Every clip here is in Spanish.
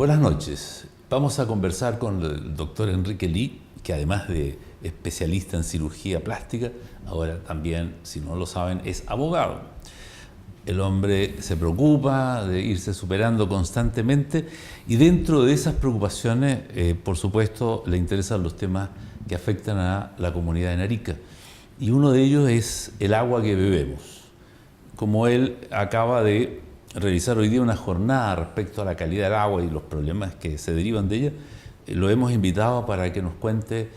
Buenas noches. Vamos a conversar con el doctor Enrique Lee, que además de especialista en cirugía plástica, ahora también, si no lo saben, es abogado. El hombre se preocupa de irse superando constantemente y dentro de esas preocupaciones, por supuesto, le interesan los temas que afectan a la comunidad de Arica. Y uno de ellos es el agua que bebemos. Como él acaba de realizar hoy día una jornada respecto a la calidad del agua y los problemas que se derivan de ella, lo hemos invitado para que nos cuente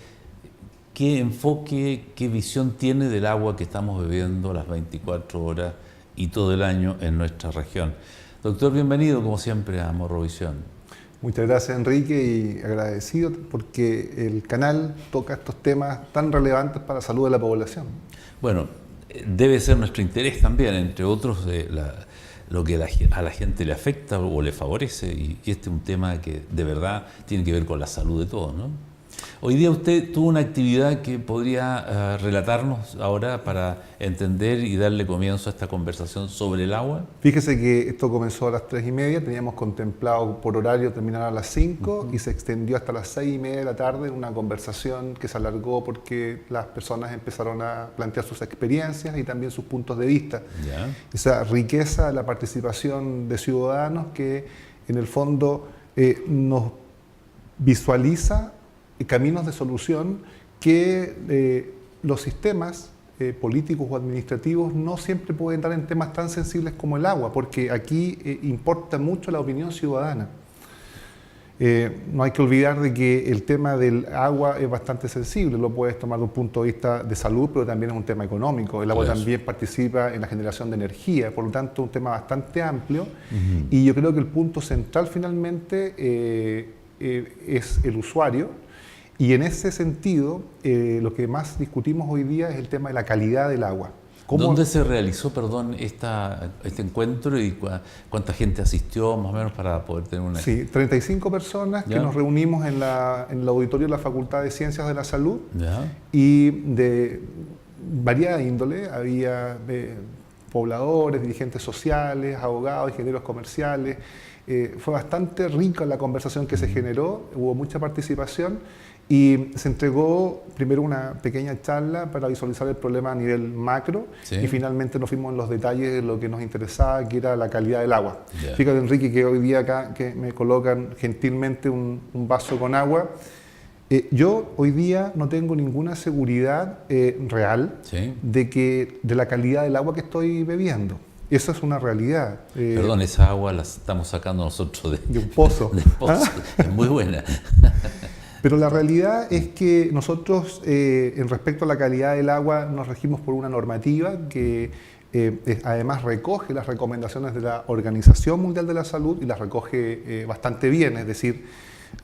qué enfoque, qué visión tiene del agua que estamos bebiendo las 24 horas y todo el año en nuestra región. Doctor, bienvenido como siempre a Morrovisión. Muchas gracias, Enrique, y agradecido porque el canal toca estos temas tan relevantes para la salud de la población. Bueno, debe ser nuestro interés también, entre otros, lo que a la gente le afecta o le favorece, y este es un tema que de verdad tiene que ver con la salud de todos, ¿no? Hoy día usted tuvo una actividad que podría relatarnos ahora para entender y darle comienzo a esta conversación sobre el agua. Fíjese que esto comenzó a las 3:30, teníamos contemplado por horario terminar a las 5 y se extendió hasta las 6:30 de la tarde, una conversación que se alargó porque las personas empezaron a plantear sus experiencias y también sus puntos de vista. Ya. Esa riqueza de la participación de ciudadanos que en el fondo nos visualiza caminos de solución que los sistemas políticos o administrativos no siempre pueden dar en temas tan sensibles como el agua, porque aquí importa mucho la opinión ciudadana. No hay que olvidar de que el tema del agua es bastante sensible, lo puedes tomar de un punto de vista de salud, pero también es un tema económico. El agua también participa en la generación de energía, por lo tanto es un tema bastante amplio. Y yo creo que el punto central finalmente es el usuario. Y en ese sentido, lo que más discutimos hoy día es el tema de la calidad del agua. ¿Dónde se realizó, perdón, este encuentro y cuánta gente asistió, más o menos, para poder tener una... Sí, 35 personas que nos reunimos en el auditorio de la Facultad de Ciencias de la Salud. ¿Ya? Y de variada índole, había pobladores, dirigentes sociales, abogados, ingenieros comerciales. Fue bastante rica la conversación que se generó, hubo mucha participación. Y se entregó primero una pequeña charla para visualizar el problema a nivel macro, sí, y finalmente nos fuimos en los detalles de lo que nos interesaba, que era la calidad del agua. Yeah. Fíjate, Enrique, que hoy día acá que me colocan gentilmente un vaso con agua. Yo hoy día no tengo ninguna seguridad real, sí, de la calidad del agua que estoy bebiendo. Esa es una realidad. Perdón, esa agua la estamos sacando nosotros de un pozo. De pozo. Es muy buena. Pero la realidad es que nosotros, en respecto a la calidad del agua, nos regimos por una normativa que además recoge las recomendaciones de la Organización Mundial de la Salud y las recoge bastante bien. Es decir,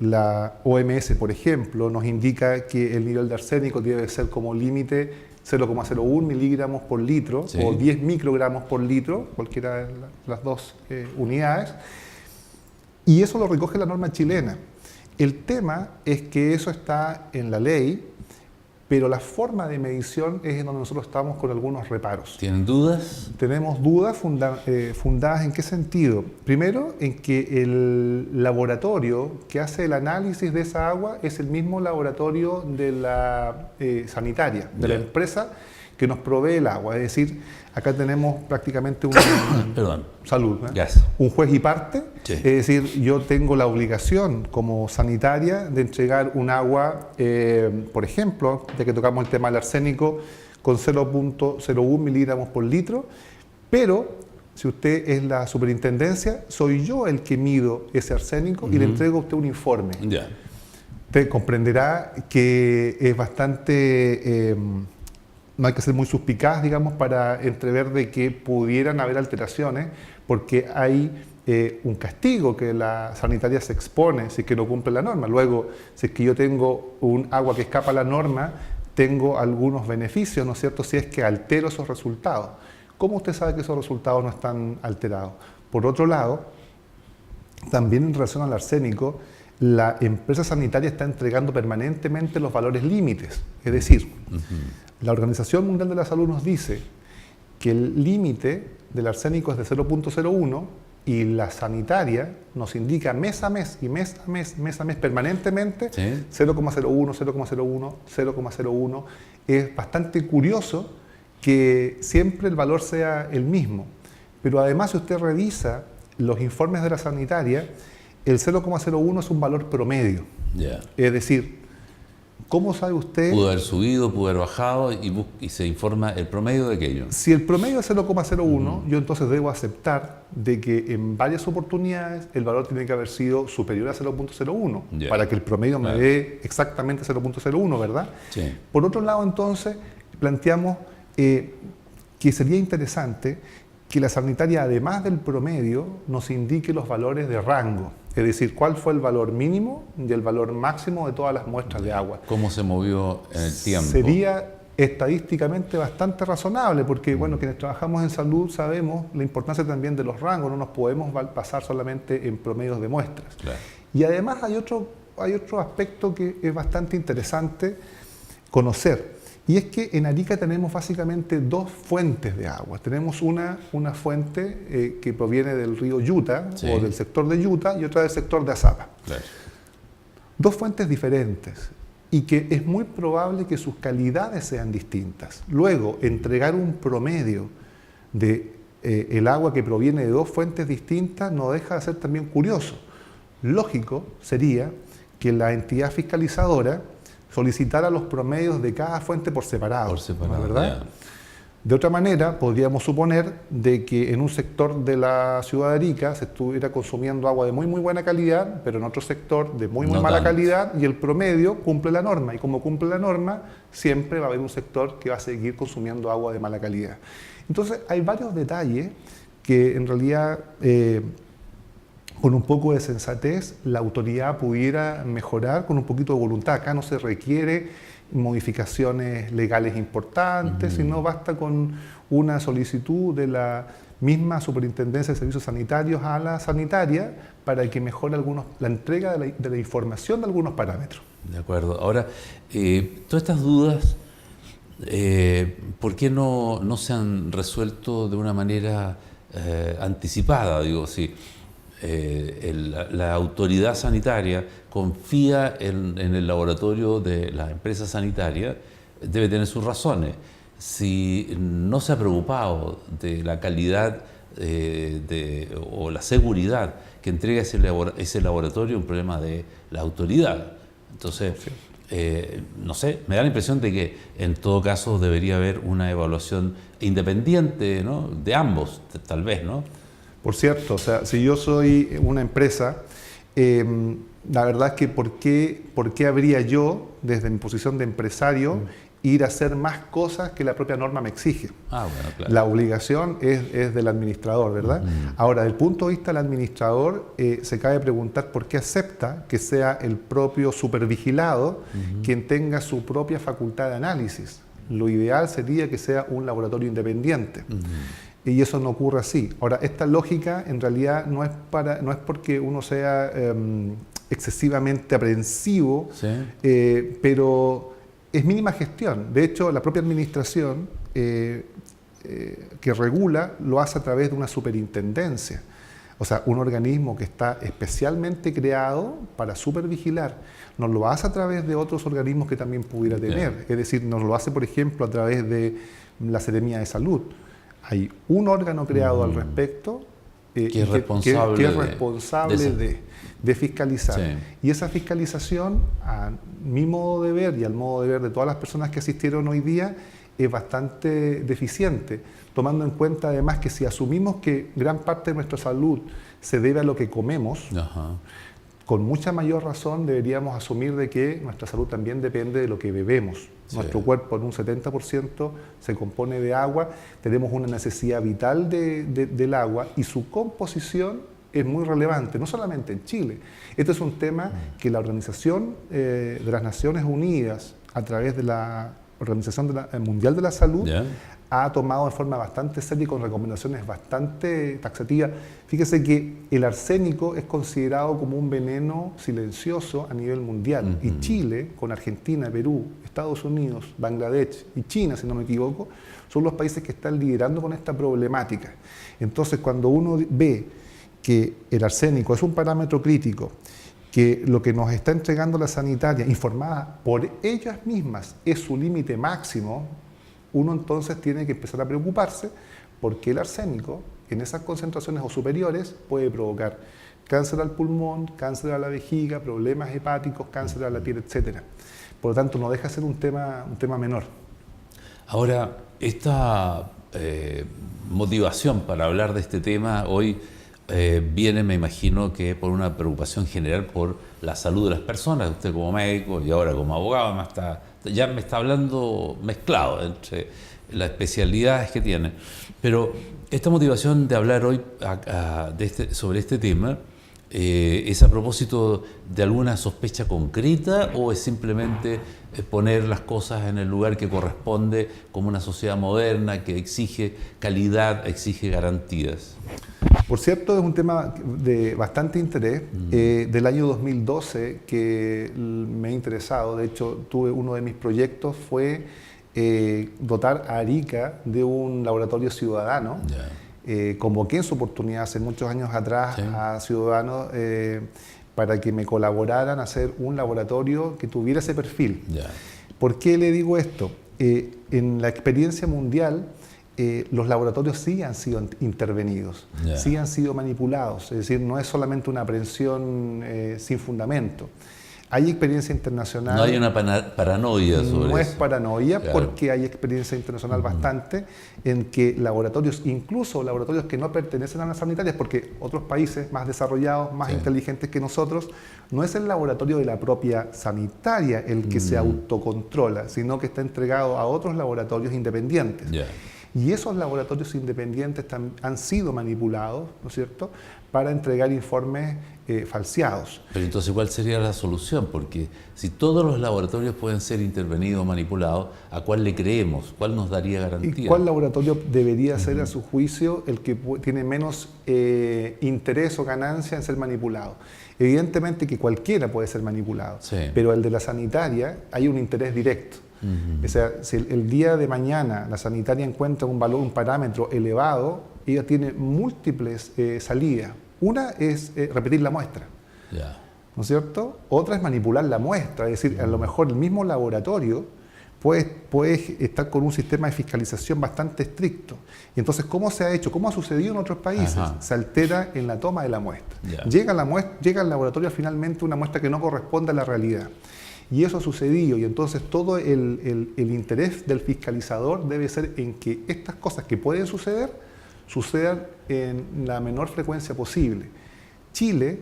la OMS, por ejemplo, nos indica que el nivel de arsénico debe ser como límite 0,01 miligramos por litro, sí, o 10 microgramos por litro, cualquiera de las dos unidades, y eso lo recoge la norma chilena. El tema es que eso está en la ley, pero la forma de medición es en donde nosotros estamos con algunos reparos. ¿Tienen dudas? Tenemos dudas fundadas en qué sentido. Primero, en que el laboratorio que hace el análisis de esa agua es el mismo laboratorio de la sanitaria, de la empresa que nos provee el agua. Es decir, acá tenemos prácticamente un... Perdón. Salud. Yes. Un juez y parte. Sí. Es decir, yo tengo la obligación como sanitaria de entregar un agua, por ejemplo, ya que tocamos el tema del arsénico, con 0,01 miligramos por litro, pero si usted es la superintendencia, soy yo el que mido ese arsénico y le entrego a usted un informe. Yeah. Usted comprenderá que es bastante... no hay que ser muy suspicaz, digamos, para entrever de que pudieran haber alteraciones, porque hay un castigo que la sanitaria se expone si es que no cumple la norma. Luego, si es que yo tengo un agua que escapa a la norma, tengo algunos beneficios, ¿no es cierto?, si es que altero esos resultados. ¿Cómo usted sabe que esos resultados no están alterados? Por otro lado, también en relación al arsénico, la empresa sanitaria está entregando permanentemente los valores límites. Es decir, la Organización Mundial de la Salud nos dice que el límite del arsénico es de 0,01 y la sanitaria nos indica mes a mes y mes a mes permanentemente Sí. 0,01, 0,01, 0,01. Es bastante curioso que siempre el valor sea el mismo, pero además si usted revisa los informes de la sanitaria, el 0,01 es un valor promedio. Ya. Es decir, ¿cómo sabe usted? Pudo haber subido, pudo haber bajado y se informa el promedio de aquello. Si el promedio es 0,01, yo entonces debo aceptar de que en varias oportunidades el valor tiene que haber sido superior a 0,01 Ya. para que el promedio me Claro. dé exactamente 0,01, ¿verdad? Sí. Por otro lado, entonces, planteamos que sería interesante que la sanitaria, además del promedio, nos indique los valores de rango, es decir, cuál fue el valor mínimo y el valor máximo de todas las muestras de agua. ¿Cómo se movió en el tiempo? Sería estadísticamente bastante razonable, porque bueno, quienes trabajamos en salud sabemos la importancia también de los rangos, no nos podemos basar solamente en promedios de muestras. Claro. Y además hay otro aspecto que es bastante interesante conocer, y es que en Arica tenemos básicamente dos fuentes de agua. Tenemos una fuente que proviene del río Yuta, Sí. o del sector de Yuta, y otra del sector de Azapa. Claro. Dos fuentes diferentes y que es muy probable que sus calidades sean distintas. Luego, entregar un promedio de el agua que proviene de dos fuentes distintas no deja de ser también curioso. Lógico sería que la entidad fiscalizadora solicitara los promedios de cada fuente por separado, Por separado, ¿verdad? ya. De otra manera, podríamos suponer de que en un sector de la ciudad de Arica se estuviera consumiendo agua de muy buena calidad, pero en otro sector de muy No mala tanto. calidad, y el promedio cumple la norma. Y como cumple la norma, siempre va a haber un sector que va a seguir consumiendo agua de mala calidad. Entonces, hay varios detalles que en realidad, con un poco de sensatez, la autoridad pudiera mejorar con un poquito de voluntad. Acá no se requiere modificaciones legales importantes, sino basta con una solicitud de la misma Superintendencia de Servicios Sanitarios a la sanitaria para que mejore la entrega de la información de algunos parámetros. De acuerdo. Ahora, todas estas dudas, ¿por qué no se han resuelto de una manera anticipada? Digo, si la autoridad sanitaria confía en el laboratorio de la empresa sanitaria, debe tener sus razones. Si no se ha preocupado de la calidad o la seguridad que entrega ese laboratorio, un problema de la autoridad. Entonces, no sé, me da la impresión de que en todo caso debería haber una evaluación independiente, ¿no?, de ambos, tal vez, ¿no? Por cierto, o sea, si yo soy una empresa, la verdad es que ¿por qué habría yo, desde mi posición de empresario, ir a hacer más cosas que la propia norma me exige? Ah, bueno, claro. La obligación es del administrador, ¿verdad? Ahora, desde el punto de vista del administrador, se cabe preguntar por qué acepta que sea el propio supervigilado quien tenga su propia facultad de análisis. Lo ideal sería que sea un laboratorio independiente. Y eso no ocurre así. Ahora, esta lógica en realidad no es porque uno sea excesivamente aprensivo, Sí. pero es mínima gestión. De hecho, la propia administración que regula lo hace a través de una superintendencia. O sea, un organismo que está especialmente creado para supervigilar. No lo hace a través de otros organismos que también pudiera tener. Bien. Es decir, nos lo hace, por ejemplo, a través de la Seremía de Salud. Hay un órgano creado al respecto que es responsable de fiscalizar. Sí. Y esa fiscalización, a mi modo de ver y al modo de ver de todas las personas que asistieron hoy día, es bastante deficiente, tomando en cuenta además que si asumimos que gran parte de nuestra salud se debe a lo que comemos, Ajá. con mucha mayor razón deberíamos asumir de que nuestra salud también depende de lo que bebemos. Sí. Nuestro cuerpo en un 70% se compone de agua, tenemos una necesidad vital del agua y su composición es muy relevante, no solamente en Chile. Este es un tema que la Organización de las Naciones Unidas, a través de la Organización Mundial de la Salud, ¿Ya? ha tomado de forma bastante seria y con recomendaciones bastante taxativas. Fíjese que el arsénico es considerado como un veneno silencioso a nivel mundial. Y Chile, con Argentina, Perú, Estados Unidos, Bangladesh y China, si no me equivoco, son los países que están liderando con esta problemática. Entonces, cuando uno ve que el arsénico es un parámetro crítico, que lo que nos está entregando la sanitaria, informada por ellas mismas, es su límite máximo, uno entonces tiene que empezar a preocuparse porque el arsénico en esas concentraciones o superiores puede provocar cáncer al pulmón, cáncer a la vejiga, problemas hepáticos, cáncer a la piel, etc. Por lo tanto, no deja de ser un tema menor. Ahora, esta motivación para hablar de este tema hoy viene, me imagino, que por una preocupación general por la salud de las personas. Usted como médico y ahora como abogado ya me está hablando mezclado entre las especialidades que tiene. Pero esta motivación de hablar hoy sobre este tema, ¿es a propósito de alguna sospecha concreta o es simplemente poner las cosas en el lugar que corresponde como una sociedad moderna que exige calidad, exige garantías? Por cierto, es un tema de bastante interés. Del año 2012 que me he interesado, de hecho, uno de mis proyectos fue dotar a Arica de un laboratorio ciudadano. Convoqué en su oportunidad hace muchos años atrás a ciudadanos para que me colaboraran a hacer un laboratorio que tuviera ese perfil. ¿Por qué le digo esto? En la experiencia mundial, los laboratorios sí han sido intervenidos, sí han sido manipulados, es decir, no es solamente una aprehensión sin fundamento. Hay experiencia internacional. No hay una paranoia sobre eso. No es paranoia, porque hay experiencia internacional bastante en que laboratorios, incluso laboratorios que no pertenecen a las sanitarias, porque otros países más desarrollados, más inteligentes que nosotros, no es el laboratorio de la propia sanitaria el que se autocontrola, sino que está entregado a otros laboratorios independientes. Y esos laboratorios independientes han sido manipulados, ¿no es cierto?, para entregar informes falseados. Pero entonces, ¿cuál sería la solución? Porque si todos los laboratorios pueden ser intervenidos o manipulados, ¿a cuál le creemos? ¿Cuál nos daría garantía? ¿Y cuál laboratorio debería ser, a su juicio, el que tiene menos interés o ganancia en ser manipulado? Evidentemente que cualquiera puede ser manipulado, pero el de la sanitaria hay un interés directo. O sea, si el día de mañana la sanitaria encuentra un valor, un parámetro elevado, ella tiene múltiples salidas. Una es repetir la muestra, ¿no es cierto? Otra es manipular la muestra, es decir, a lo mejor el mismo laboratorio puede estar con un sistema de fiscalización bastante estricto. Y entonces, ¿cómo se ha hecho? ¿Cómo ha sucedido en otros países? Se altera en la toma de la muestra. Llega al laboratorio finalmente una muestra que no corresponde a la realidad. Y eso ha sucedido, y entonces todo el interés del fiscalizador debe ser en que estas cosas que pueden suceder, sucedan en la menor frecuencia posible. Chile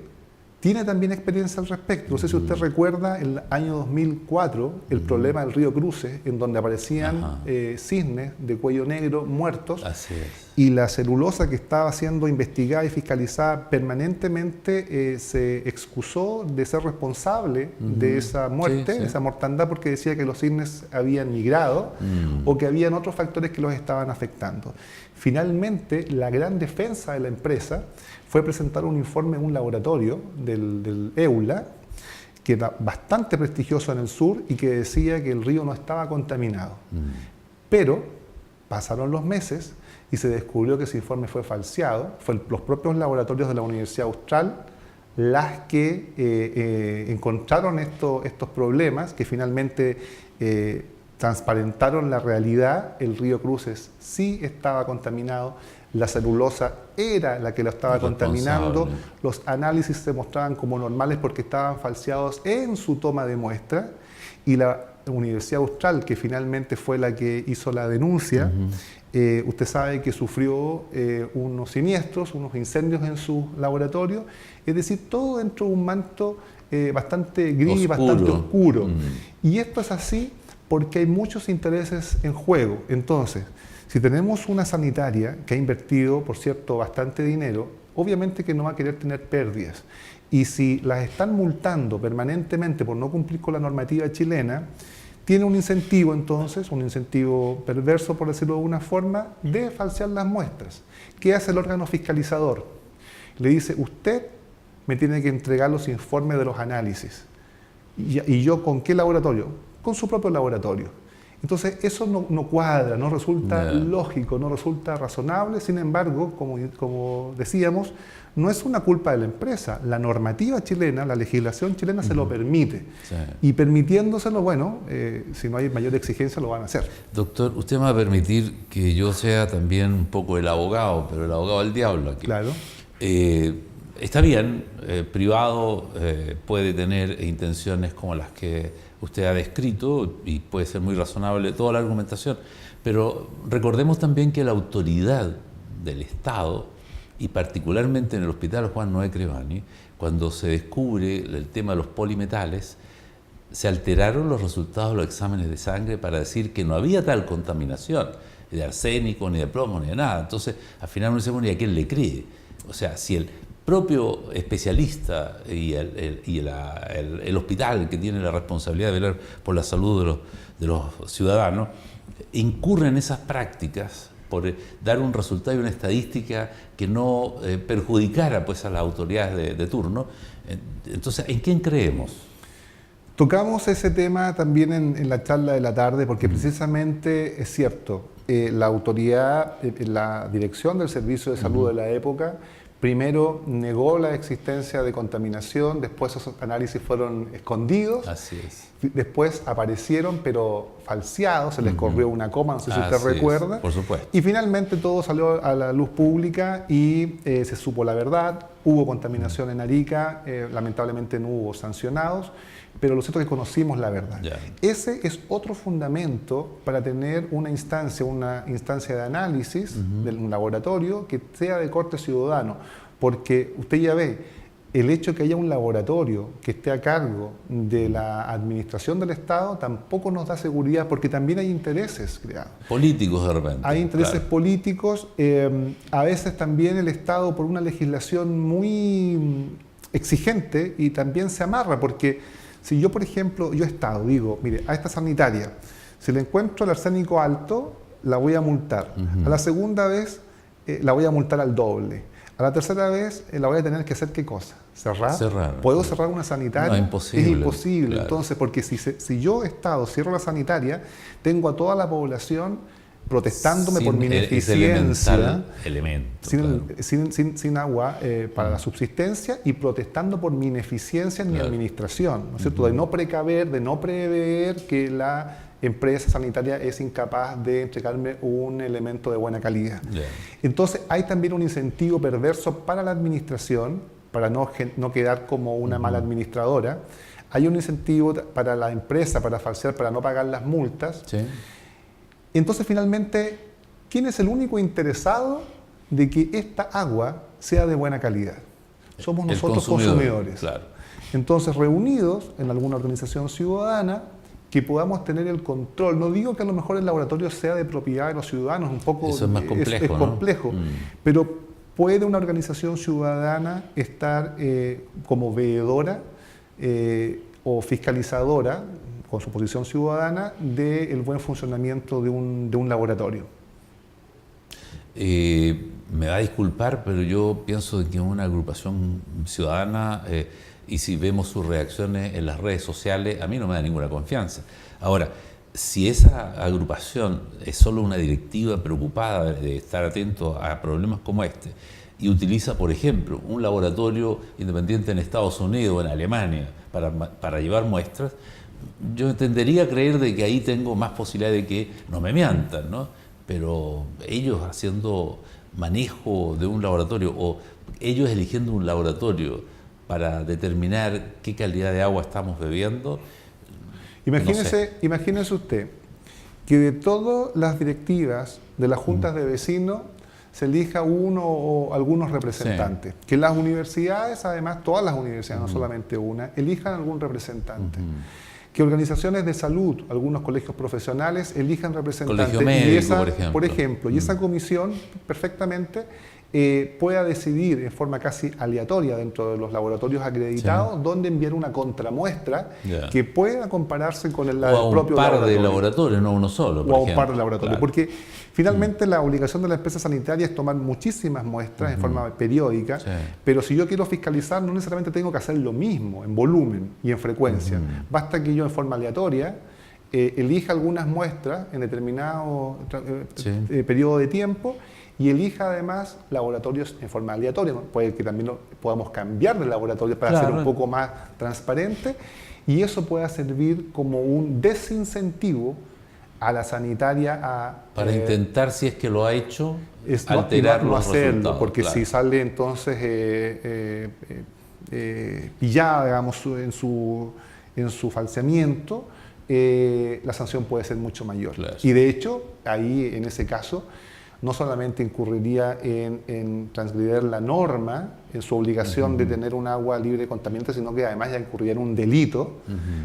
tiene también experiencia al respecto. No sé si usted recuerda el año 2004, el problema del río Cruces, en donde aparecían cisnes de cuello negro muertos. Así es. Y la celulosa que estaba siendo investigada y fiscalizada permanentemente se excusó de ser responsable de esa muerte, esa mortandad, porque decía que los cisnes habían migrado o que habían otros factores que los estaban afectando. Finalmente, la gran defensa de la empresa fue presentar un informe en un laboratorio del EULA, que era bastante prestigioso en el sur y que decía que el río no estaba contaminado. Pero pasaron los meses y se descubrió que ese informe fue falseado. Fue los propios laboratorios de la Universidad Austral las que encontraron estos problemas, que finalmente transparentaron la realidad. El río Cruces sí estaba contaminado, la celulosa era la que lo estaba contaminando, los análisis se mostraban como normales porque estaban falseados en su toma de muestra, y la Universidad Austral, que finalmente fue la que hizo la denuncia, usted sabe que sufrió unos siniestros, unos incendios en su laboratorio, es decir, todo dentro de un manto bastante gris, bastante oscuro. Y esto es así porque hay muchos intereses en juego. Entonces, si tenemos una sanitaria que ha invertido, por cierto, bastante dinero, obviamente que no va a querer tener pérdidas. Y si las están multando permanentemente por no cumplir con la normativa chilena, tiene un incentivo entonces, un incentivo perverso, por decirlo de alguna forma, de falsear las muestras. ¿Qué hace el órgano fiscalizador? Le dice, usted me tiene que entregar los informes de los análisis. ¿Y yo con qué laboratorio? Con su propio laboratorio. Entonces eso no cuadra, no resulta lógico, no resulta razonable. Sin embargo, como decíamos, no es una culpa de la empresa. La normativa chilena, la legislación chilena se lo permite. Sí. Y permitiéndoselo, bueno, si no hay mayor exigencia lo van a hacer. Doctor, usted me va a permitir que yo sea también un poco el abogado, pero el abogado del diablo aquí. Claro. Está bien, privado puede tener intenciones como las que usted ha descrito y puede ser muy razonable toda la argumentación, pero recordemos también que la autoridad del Estado, y particularmente en el Hospital Juan Noé Crevani, cuando se descubre el tema de los polimetales, se alteraron los resultados de los exámenes de sangre para decir que no había tal contaminación de arsénico, ni de plomo, ni de nada. Entonces, al final uno dice, bueno, ¿y a quién le cree? O sea, si el propio especialista y el hospital que tiene la responsabilidad de velar por la salud de los ciudadanos incurren en esas prácticas por dar un resultado y una estadística que no perjudicara pues, a las autoridades de turno, entonces, ¿en quién creemos? Tocamos ese tema también en la charla de la tarde porque precisamente es cierto, la autoridad, la dirección del Servicio de Salud de la época, primero negó la existencia de contaminación, después esos análisis fueron escondidos. Así es. Después aparecieron, pero falseados, se les corrió una coma, no sé si usted recuerda. Por supuesto. Y finalmente todo salió a la luz pública y se supo la verdad. Hubo contaminación en Arica, lamentablemente no hubo sancionados, pero lo cierto es que conocimos la verdad. Ya. Ese es otro fundamento para tener una instancia de análisis de un laboratorio que sea de corte ciudadano, porque usted ya ve, el hecho de que haya un laboratorio que esté a cargo de la administración del Estado tampoco nos da seguridad, porque también hay intereses creados. Políticos de repente. Hay intereses políticos, a veces también el Estado por una legislación muy exigente y también se amarra, porque si yo, por ejemplo, Estado, digo, mire, a esta sanitaria, si le encuentro el arsénico alto, la voy a multar. A la segunda vez, la voy a multar al doble. A la tercera vez la voy a tener que hacer ¿qué cosa? ¿Cerrar? ¿Puedo cerrar una sanitaria? No, imposible. Es imposible. Claro. Entonces, porque si yo, Estado, cierro la sanitaria, tengo a toda la población protestándome por mi ineficiencia, sin agua para la subsistencia y protestando por mi ineficiencia en mi administración, ¿no es cierto? De no precaver, de no prever que la empresa sanitaria es incapaz de entregarme un elemento de buena calidad. Entonces hay también un incentivo perverso para la administración, para no quedar como una mala administradora. Hay un incentivo para la empresa, para falsear, para no pagar las multas. Sí. Entonces finalmente, ¿quién es el único interesado de que esta agua sea de buena calidad? Somos nosotros consumidores. Claro. Entonces, reunidos en alguna organización ciudadana, que podamos tener el control. No digo que a lo mejor el laboratorio sea de propiedad de los ciudadanos, un poco eso es más complejo, es complejo, pero puede una organización ciudadana estar como veedora o fiscalizadora, con su posición ciudadana, del buen funcionamiento de un laboratorio. Me va a disculpar, pero yo pienso que una agrupación ciudadana, y si vemos sus reacciones en las redes sociales, a mí no me da ninguna confianza. Ahora, si esa agrupación es solo una directiva preocupada de estar atento a problemas como este, y utiliza, por ejemplo, un laboratorio independiente en Estados Unidos o en Alemania para llevar muestras, yo tendería a creer de que ahí tengo más posibilidad de que no me mientan, ¿no? Pero ellos haciendo manejo de un laboratorio o ellos eligiendo un laboratorio para determinar qué calidad de agua estamos bebiendo. Imagínese usted que de todas las directivas de las juntas de vecinos se elija uno o algunos representantes. Que las universidades, además, todas las universidades, no solamente una, elijan algún representante. Que organizaciones de salud, algunos colegios profesionales, elijan representantes. Colegio médico, por ejemplo. Y esa comisión perfectamente pueda decidir en forma casi aleatoria dentro de los laboratorios acreditados dónde enviar una contramuestra que pueda compararse con el propio laboratorio. O a un par de laboratorios, no uno solo, o a un par de laboratorios. Claro. Porque finalmente la obligación de la empresa sanitaria es tomar muchísimas muestras en forma periódica, pero si yo quiero fiscalizar no necesariamente tengo que hacer lo mismo en volumen y en frecuencia. Basta que yo en forma aleatoria elija algunas muestras en determinado periodo de tiempo y elija además laboratorios en forma aleatoria. Puede que también podamos cambiar de laboratorio para hacer un poco más transparente, y eso pueda servir como un desincentivo a la sanitaria para intentar, si es que lo ha hecho, alterar no hacerlo, porque si sale entonces pillada, digamos, en su falseamiento, la sanción puede ser mucho mayor. Claro. Y de hecho, ahí en ese caso, no solamente incurriría en transgredir la norma, en su obligación de tener un agua libre de contaminantes, sino que además ya incurriría en un delito,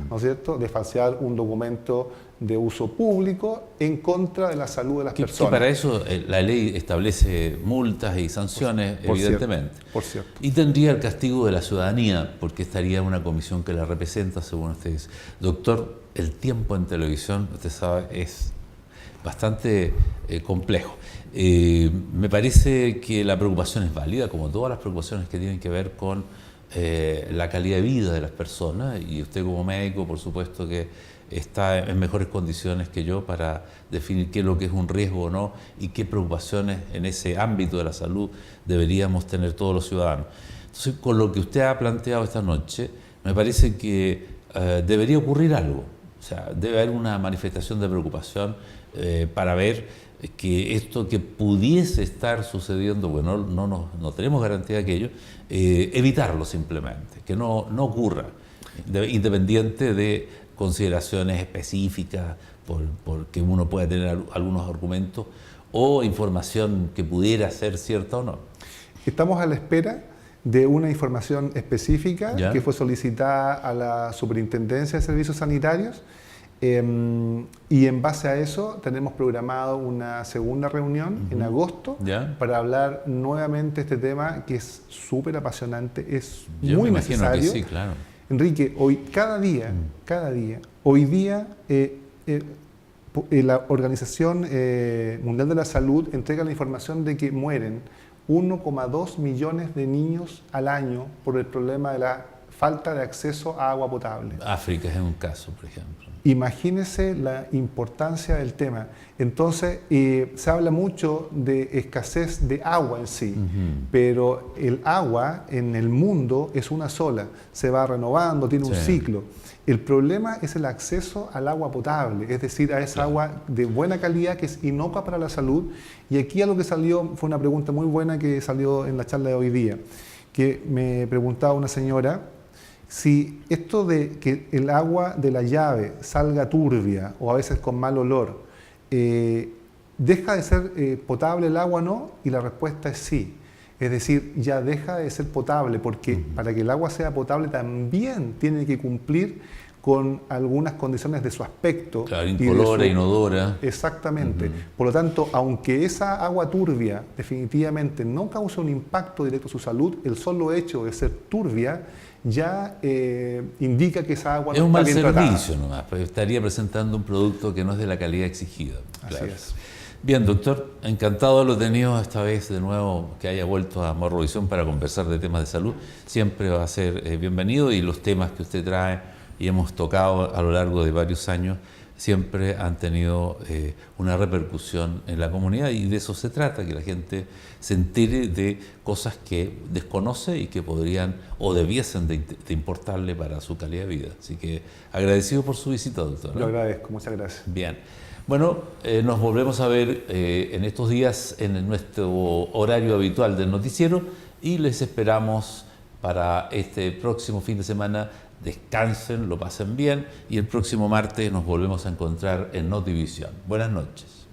¿no es cierto?, de falsear un documento de uso público en contra de la salud de las personas. Que para eso la ley establece multas y sanciones, evidentemente. Por cierto. Y tendría el castigo de la ciudadanía, porque estaría una comisión que la representa, según usted dice. Doctor, el tiempo en televisión, usted sabe, es bastante complejo. Me parece que la preocupación es válida, como todas las preocupaciones que tienen que ver con la calidad de vida de las personas, y usted como médico, por supuesto que está en mejores condiciones que yo para definir qué es lo que es un riesgo o no y qué preocupaciones en ese ámbito de la salud deberíamos tener todos los ciudadanos. Entonces, con lo que usted ha planteado esta noche, me parece que debería ocurrir algo. O sea, debe haber una manifestación de preocupación para ver que esto que pudiese estar sucediendo, bueno, no tenemos garantía de aquello, evitarlo simplemente, que no ocurra, independiente de consideraciones específicas, porque uno puede tener algunos argumentos o información que pudiera ser cierta o no. Estamos a la espera de una información específica que fue solicitada a la Superintendencia de Servicios Sanitarios, y en base a eso tenemos programado una segunda reunión en agosto para hablar nuevamente de este tema que es súper apasionante, es muy necesario. Que sí, claro. Enrique, hoy cada día, hoy día la Organización Mundial de la Salud entrega la información de que mueren 1,2 millones de niños al año por el problema de la falta de acceso a agua potable. África es un caso, por ejemplo. Imagínese la importancia del tema. Entonces, se habla mucho de escasez de agua en sí, pero el agua en el mundo es una sola, se va renovando, tiene un ciclo. El problema es el acceso al agua potable, es decir, a esa agua de buena calidad que es inocua para la salud. Y aquí algo que salió, fue una pregunta muy buena que salió en la charla de hoy día, que me preguntaba una señora, si esto de que el agua de la llave salga turbia o a veces con mal olor, ¿deja de ser potable el agua o no? Y la respuesta es sí. Es decir, ya deja de ser potable, porque para que el agua sea potable también tiene que cumplir con algunas condiciones de su aspecto. Claro, incolora, inodora. Exactamente. Por lo tanto, aunque esa agua turbia definitivamente no causa un impacto directo a su salud, el solo hecho de ser turbia ya indica que esa agua no está bien tratada. Es un mal servicio nomás, pues estaría presentando un producto que no es de la calidad exigida. Claro. Así es. Bien, doctor, encantado de haberlo tenido esta vez de nuevo, que haya vuelto a Morrovisión para conversar de temas de salud. Siempre va a ser bienvenido, y los temas que usted trae y hemos tocado a lo largo de varios años siempre han tenido una repercusión en la comunidad, y de eso se trata, que la gente se entere de cosas que desconoce y que podrían o debiesen de importarle para su calidad de vida. Así que agradecido por su visita, doctor. Lo agradezco, muchas gracias. Bien. Bueno, nos volvemos a ver en estos días en nuestro horario habitual del noticiero, y les esperamos para este próximo fin de semana. Descansen, lo pasen bien, y el próximo martes nos volvemos a encontrar en Notivisión. Buenas noches.